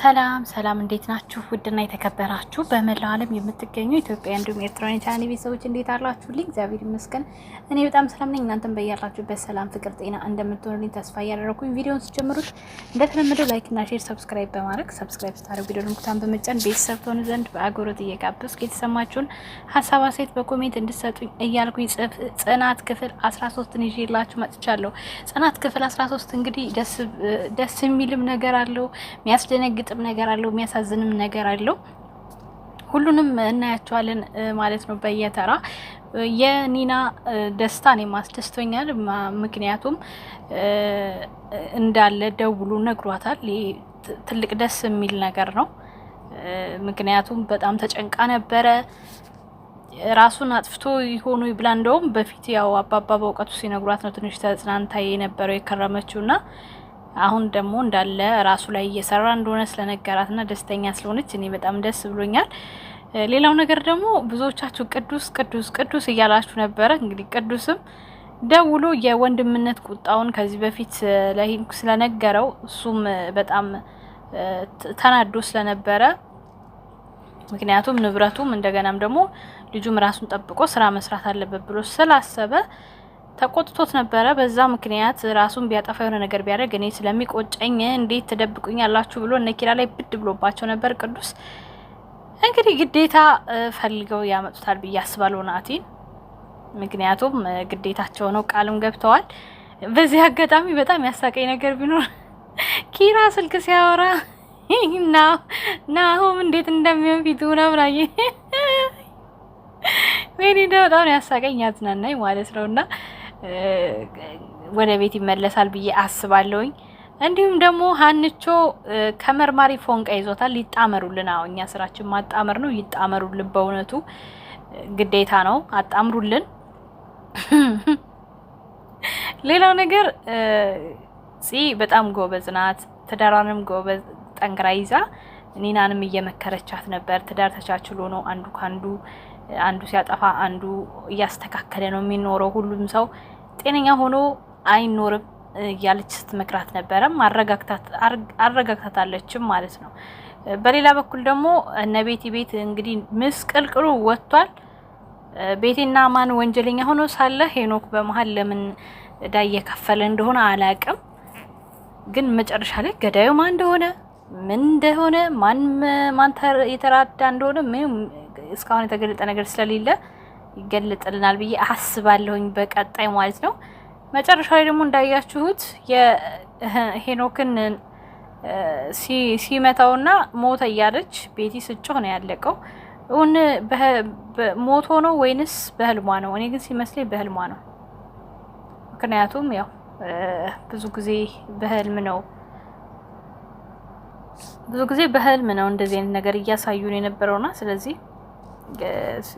ሰላም እንዴት ናችሁ? ውድና የተከበራችሁ በመላው ዓለም የምትገኙ ኢትዮጵያ እንዲሁም ኤርትራውያን ቻናሌ ቤተሰቦች እንዴት አላችሁልኝ? እግዚአብሔር ይመስገን እኔ በጣም ሰላም ነኝ። እናንተም በያላችሁበት ሰላም፣ ፍቅር፣ ጤና እንደምትሆኑልኝ ተስፋ እያደረኩኝ ቪዲዮውን ስጀምሩት እንደተለመደው ላይክ እና ሼር፣ ሰብስክራይብ በማድረግ ሰብስክራይብ ስታደርጉ ቪዲዮውን ሙክታን በመጫን ቤተሰብ ትሆኑ ዘንድ በአክብሮት እየጋበዝኩ የተሰማችሁን ሀሳብ አስተያየት በኮሜንት እንድትሰጡኝ እያልኩኝ ጽናት ክፍል 13ን ይዤላችሁ መጥቻለሁ። ጽናት ክፍል 13 እንግዲህ ደስ የሚልም ነገር አለው፣ የሚያስደነግጥም ነገር አለው፣ የሚያሳዝንም ነገር አለው። ሁሉንም እናያቸዋለን ማለት ነው በየተራ። የኒና ደስታ እኔ ማስደስቶኛል። ምክንያቱም እንዳለ ደውሎ ነግሯታል። ትልቅ ደስ የሚል ነገር ነው። ምክንያቱም በጣም ተጨንቃ ነበረ። ራሱን አጥፍቶ ይሆኑ ይብላ። እንደውም በፊት ያው አባባ በእውቀቱ ሲነግሯት ነው ትንሽ ተጽናንታ የነበረው የከረመችውና አሁን ደግሞ እንዳለ ራሱ ላይ እየሰራ እንደሆነ ስለነገራትና ደስተኛ ስለሆነች እኔ በጣም ደስ ብሎኛል። ሌላው ነገር ደግሞ ብዙዎቻችሁ ቅዱስ ቅዱስ ቅዱስ እያላችሁ ነበረ። እንግዲህ ቅዱስም ደውሎ የወንድምነት ቁጣውን ከዚህ በፊት ለሄንኩ ስለነገረው እሱም በጣም ተናዶ ስለነበረ ምክንያቱም ንብረቱም እንደገናም ደግሞ ልጁም ራሱን ጠብቆ ስራ መስራት አለበት ብሎ ስላሰበ ተቆጥቶት ነበረ። በዛ ምክንያት ራሱን ቢያጠፋ የሆነ ነገር ቢያደርግ እኔ ስለሚቆጨኝ እንዴት ተደብቁኛላችሁ ብሎ ነኪራ ላይ ብድ ብሎባቸው ነበር። ቅዱስ እንግዲህ ግዴታ ፈልገው ያመጡታል ብዬ አስባለሁ ናቲን። ምክንያቱም ግዴታቸው ነው፣ ቃልም ገብተዋል። በዚህ አጋጣሚ በጣም ያሳቀኝ ነገር ቢኖር ኪራ ስልክ ሲያወራ ናሆም እንዴት እንደሚሆን ፊቱ ነው ብራዬ ወይኔ በጣም ያሳቀኝ ያዝናናኝ ማለት ነውና ወደ ቤት ይመለሳል ብዬ አስባለሁኝ። እንዲሁም ደግሞ ሀንቾ ከመርማሪ ፎንቃ ይዞታል። ይጣመሩልን። አዎ እኛ ስራችን ማጣመር ነው። ይጣመሩልን፣ በእውነቱ ግዴታ ነው። አጣምሩልን። ሌላው ነገር በጣም ጎበዝ ናት። ትዳሯንም ጎበዝ ጠንክራ ይዛ ኒናንም እየመከረቻት ነበር። ትዳር ተቻችሎ ነው፣ አንዱ ካንዱ አንዱ ሲያጠፋ አንዱ እያስተካከለ ነው የሚኖረው። ሁሉም ሰው ጤነኛ ሆኖ አይኖርም እያለች ስትመክራት ነበረ። አረጋግታታለችም ማለት ነው። በሌላ በኩል ደግሞ እነ ቤቲ ቤት እንግዲህ ምስቅልቅሉ ወጥቷል። ቤቴና ማን ወንጀለኛ ሆኖ ሳለ ሄኖክ በመሀል ለምን እዳ እየከፈለ እንደሆነ አላቅም። ግን መጨረሻ ላይ ገዳዩ ማን እንደሆነ ምን እንደሆነ ማን የተራዳ እንደሆነ ምንም እስካሁን የተገለጠ ነገር ስለሌለ ይገለጥልናል ብዬ አስባለሁኝ በቀጣይ ማለት ነው። መጨረሻ ላይ ደግሞ እንዳያችሁት የሄኖክን ሲመታውና ሞተ እያለች ቤቲ ስጮህ ነው ያለቀው። እውን ሞቶ ነው ወይንስ በህልሟ ነው? እኔ ግን ሲመስለኝ በህልሟ ነው። ምክንያቱም ያው ብዙ ጊዜ በህልም ነው እንደዚህ አይነት ነገር እያሳዩን የነበረውና ስለዚህ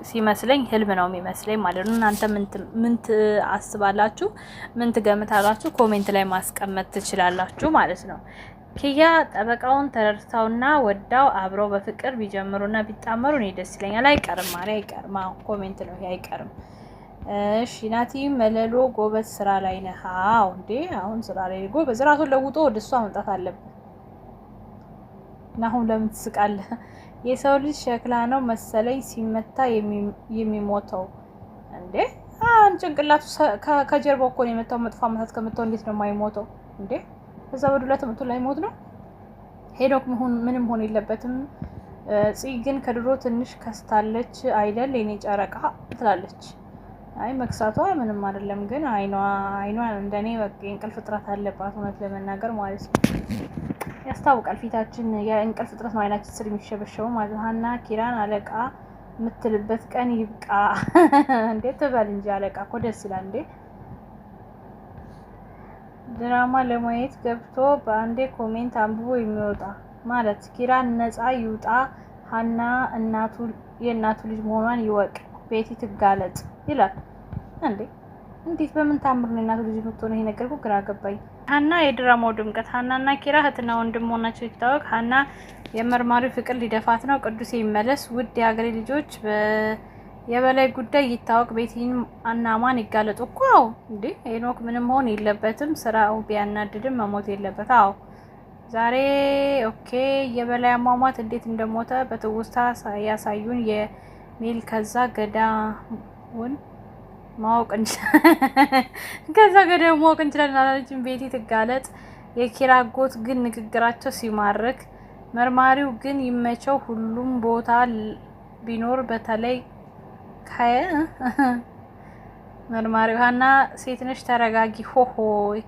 ሲመስለኝ ህልም ነው የሚመስለኝ ማለት ነው። እናንተ ምን አስባላችሁ? ምን ትገምታላችሁ? ኮሜንት ላይ ማስቀመጥ ትችላላችሁ ማለት ነው። ኪያ ጠበቃውን ተረድታውና ወዳው አብረው በፍቅር ቢጀምሩና ቢጣመሩ እኔ ደስ ይለኛል። አይቀርም ማሪያ አይቀርም። ኮሜንት ነው ይሄ አይቀርም። እሺ ናቲ መለሎ ጎበዝ ስራ ላይ ነህ? አዎ እንዴ አሁን ስራ ላይ ጎበዝ ራሱን ለውጦ ወደሷ መምጣት አለበት። ናሁን ለምን ትስቃለህ? የሰው ልጅ ሸክላ ነው መሰለኝ ሲመታ የሚሞተው እንዴ? ጭንቅላቱ ከጀርባው እኮ ነው የመታው። መጥፎ አመታት ከመታው እንዴት ነው የማይሞተው እንዴ? በዛ በዱላ ተመቶ ላይ ሞት ነው። ሄኖክ ምንም ሆነ የለበትም። ግን ከድሮ ትንሽ ከስታለች አይደል የኔ ጨረቃ ትላለች። አይ መክሳቷ ምንም አይደለም፣ ግን አይኗ እንደኔ በቃ እንቅልፍ ጥራት አለባት እውነት ለመናገር ማለት ነው። ያስታውቃል ፊታችን የእንቅልፍ ጥረት ነው አይናችን ስር የሚሸበሸበው ማለት ነው። ሀና ኪራን አለቃ የምትልበት ቀን ይብቃ እንዴ ትበል እንጂ አለቃ እኮ ደስ ይላል እንዴ። ድራማ ለማየት ገብቶ በአንዴ ኮሜንት አንብቦ የሚወጣ ማለት ኪራን ነፃ ይውጣ፣ ሀና የእናቱ ልጅ መሆኗን ይወቅ፣ ቤቲ ትጋለጥ ይላል እንዴ። እንዴት በምን ታምር ነው እናቱ ልጅ የምትሆነው? ይሄ ነገር እኮ ግራ ገባኝ። ሀና የድራማው ድምቀት። ሀናና ኪራ እህትና ወንድም መሆናቸው ይታወቅ። ሀና የመርማሪው ፍቅር ሊደፋት ነው። ቅዱስ ይመለስ። ውድ የሀገሬ ልጆች የበላይ ጉዳይ ይታወቅ። ቤቲን እና ማን ይጋለጡ እኮ እንዴ። ሄኖክ ምንም መሆን የለበትም። ስራው ቢያናድድም መሞት የለበት። ዛሬ ኦኬ። የበላይ አሟሟት እንዴት እንደሞተ በትውስታ ያሳዩን የሚል ከዛ ገዳውን ማወቅ እንችላለን አላለችም ቤቲ ትጋለጥ። የኪራ አጎት ግን ንግግራቸው ሲማርክ፣ መርማሪው ግን ይመቸው። ሁሉም ቦታ ቢኖር በተለይ መርማሪው ሀና ሴት ነሽ ተረጋጊ። ሆሆ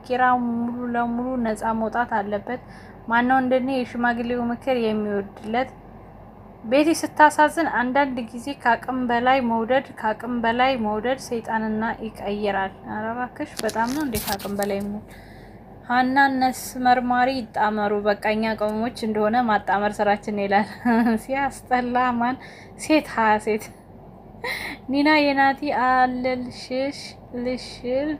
ኪራ ሙሉ ለሙሉ ነፃ መውጣት አለበት። ማነው እንደኔ የሽማግሌው ምክር የሚወድለት? ቤቲ ስታሳዝን አንዳንድ ጊዜ ከአቅም በላይ መውደድ ሰይጣንና ይቀይራል። ኧረ እባክሽ በጣም ነው እንዴ ከአቅም በላይ ሀና እነስ መርማሪ ይጣመሩ። በቃኛ ቀሞች እንደሆነ ማጣመር ስራችን ይላል። ሲያስጠላ ማን ሴት ሴት ኒና የናቲ አለልሽሽ ልሽል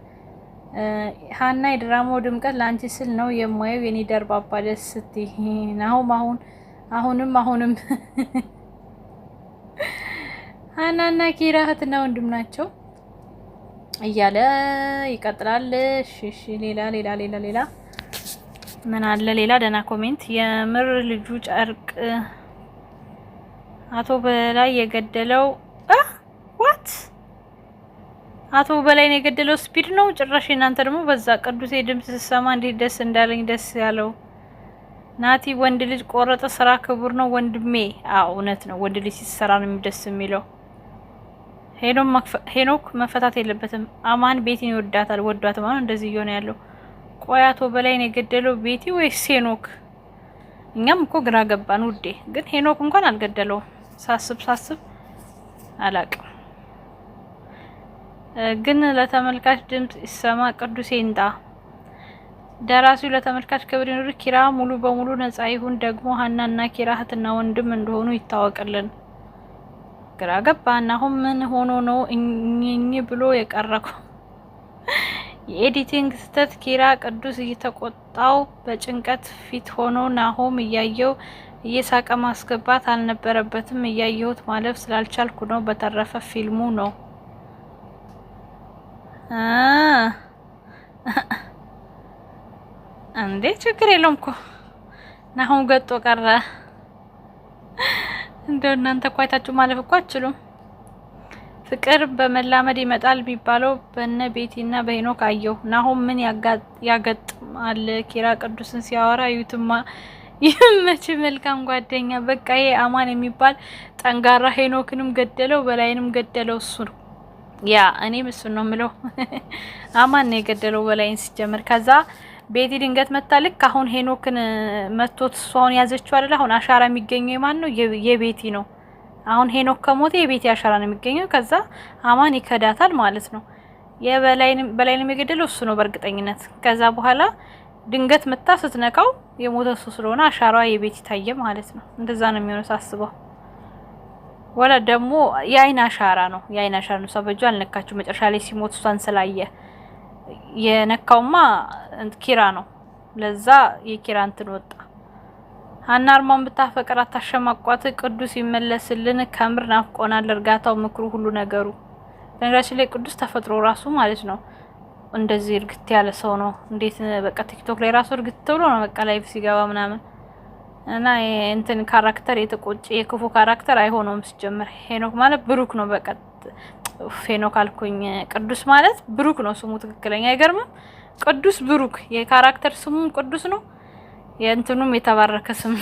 ሀና የድራማው ድምቀት ለአንቺ ስል ነው የማየው የኔ ደርባባ ደስ ስትይ አሁንም ሀናና ኪራ እህትና ወንድም ናቸው እያለ ይቀጥላል። እሺ ሌላ ምን አለ? ሌላ ደህና ኮሜንት የምር ልጁ ጨርቅ አቶ በላይ የገደለው ዋት አቶ በላይ ነው የገደለው። ስፒድ ነው ጭራሽ። እናንተ ደግሞ በዛ ቅዱሴ ድምጽ ሲሰማ እንዴት ደስ እንዳለኝ ደስ ያለው ናቲ ወንድ ልጅ ቆረጠ። ስራ ክቡር ነው ወንድሜ። አዎ እውነት ነው። ወንድ ልጅ ሲሰራ ነው ደስ የሚለው። ሄኖክ መፈታት የለበትም። አማን ቤቲን ይወዳታል። ወዷት ማለት እንደዚህ እየሆነ ያለው። ቆይ አቶ በላይ ነው የገደለው ቤቲ ወይስ ሄኖክ? እኛም እኮ ግራ ገባን ውዴ። ግን ሄኖክ እንኳን አልገደለውም። ሳስብ አላቅም። ግን ለተመልካች ድምጽ ይሰማ ቅዱሴ እንጣ ደራሲው ለተመልካች ክብር ይኑር። ኪራ ሙሉ በሙሉ ነፃ ይሁን። ደግሞ ሀናና ኪራ እህትና ወንድም እንደሆኑ ይታወቅልን። ግራ ገባን። አሁን ምን ሆኖ ነው እኝኝ ብሎ የቀረከው? የኤዲቲንግ ስህተት። ኪራ ቅዱስ እየተቆጣው በጭንቀት ፊት ሆኖ ናሆም እያየው እየሳቀ ማስገባት አልነበረበትም። እያየሁት ማለፍ ስላልቻልኩ ነው። በተረፈ ፊልሙ ነው እንዴ ችግር የለውም እኮ ናሆም ገጦ ቀረ። እንደው እናንተ እኮ አይታችሁ ማለፍ እኮ አትችሉም። ፍቅር በመላመድ ይመጣል ቢባለው በነ ቤቲና በሄኖክ አየው። ናሆም ምን ያገጥማል? ኪራ ቅዱስን ሲያወራ ዩትማ ይመች መልካም ጓደኛ። በቃ ይሄ አማን የሚባል ጠንጋራ ሄኖክንም ገደለው በላይንም ገደለው እሱ ነው። ያ እኔም እሱ ነው የምለው። አማን ነው የገደለው በላይን ሲጀምር። ከዛ ቤቲ ድንገት መታልክ። አሁን ሄኖክን መቶት እሱ አሁን ያዘችው አይደል? አሁን አሻራ የሚገኘው የማን ነው? የቤቲ ነው። አሁን ሄኖክ ከሞተ የቤቲ አሻራ ነው የሚገኘው። ከዛ አማን ይከዳታል ማለት ነው። በላይንም የገደለው እሱ ነው በእርግጠኝነት። ከዛ በኋላ ድንገት መታ ስትነካው የሞተ እሱ ስለሆነ አሻራዋ የቤቲ ታየ ማለት ነው። እንደዛ ነው የሚሆነው ሳስበው። ወላ ደግሞ የአይን አሻራ ነው። የአይን አሻራ ነው። ሰበጁ አልነካችሁ መጨረሻ ላይ ሲሞት እሷን ስላየ የነካውማ ኪራ ነው። ለዛ የኪራ እንትን ወጣ። ሀና አርማን ብታፈቅር አታሸማቋት። ቅዱስ ይመለስልን። ከምር ናፍቆናል። እርጋታው፣ ምክሩ፣ ሁሉ ነገሩ። በነገራችን ላይ ቅዱስ ተፈጥሮ ራሱ ማለት ነው እንደዚህ እርግት ያለ ሰው ነው። እንዴት በቃ ቲክቶክ ላይ ራሱ እርግት ብሎ ነው በቃ ላይፍ ሲገባ ምናምን እና እንትን ካራክተር የተቆጨ የክፉ ካራክተር አይሆነውም ሲጀምር። ሄኖክ ማለት ብሩክ ነው በቃ ሄኖክ አልኩኝ። ቅዱስ ማለት ብሩክ ነው ስሙ ትክክለኛ። አይገርምም? ቅዱስ ብሩክ የካራክተር ስሙም ቅዱስ ነው። የእንትኑም የተባረከ ስም።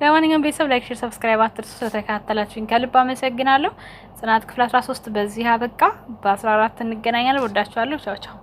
ለማንኛውም ቤተሰብ ላይክ፣ ሼር፣ ሰብስክራይብ አትርሱ። ስለተከታተላችሁኝ ከልብ አመሰግናለሁ። ጽናት ክፍል 13 በዚህ አበቃ። በ14 እንገናኛለን። ወዳችኋለሁ። ቻው ቻው።